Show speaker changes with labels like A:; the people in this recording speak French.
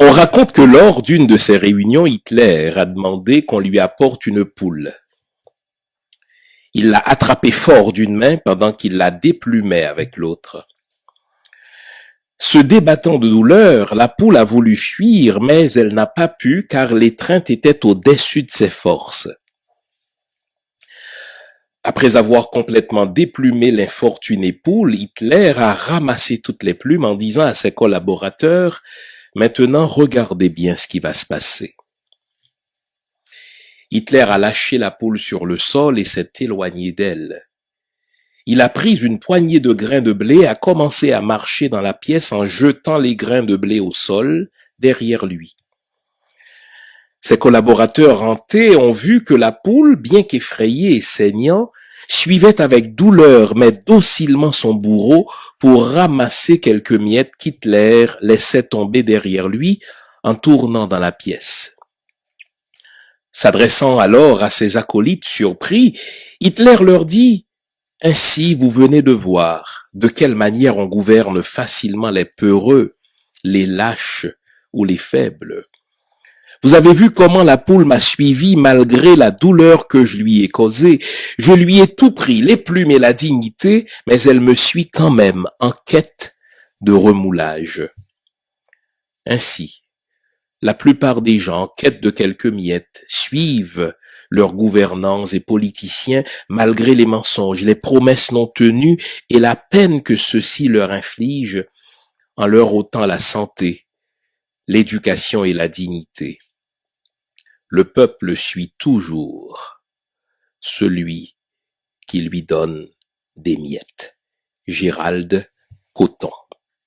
A: On raconte que lors d'une de ces réunions, Hitler a demandé qu'on lui apporte une poule. Il l'a attrapée fort d'une main pendant qu'il la déplumait avec l'autre. Se débattant de douleur, la poule a voulu fuir, mais elle n'a pas pu car l'étreinte était au-dessus de ses forces. Après avoir complètement déplumé l'infortunée poule, Hitler a ramassé toutes les plumes en disant à ses collaborateurs « Maintenant, regardez bien ce qui va se passer ». Hitler a lâché la poule sur le sol et s'est éloigné d'elle. Il a pris une poignée de grains de blé et a commencé à marcher dans la pièce en jetant les grains de blé au sol derrière lui. Ses collaborateurs hantés ont vu que la poule, bien qu'effrayée et saignant, suivait avec douleur mais docilement son bourreau pour ramasser quelques miettes qu'Hitler laissait tomber derrière lui en tournant dans la pièce. S'adressant alors à ses acolytes surpris, Hitler leur dit « Ainsi vous venez de voir de quelle manière on gouverne facilement les peureux, les lâches ou les faibles. Vous avez vu comment la poule m'a suivi malgré la douleur que je lui ai causée. Je lui ai tout pris, les plumes et la dignité, mais elle me suit quand même en quête de remoulage. Ainsi, la plupart des gens, en quête de quelques miettes, suivent leurs gouvernants et politiciens malgré les mensonges, les promesses non tenues et la peine que ceux-ci leur infligent en leur ôtant la santé, l'éducation et la dignité. Le peuple suit toujours celui qui lui donne des miettes. Gérald Coton.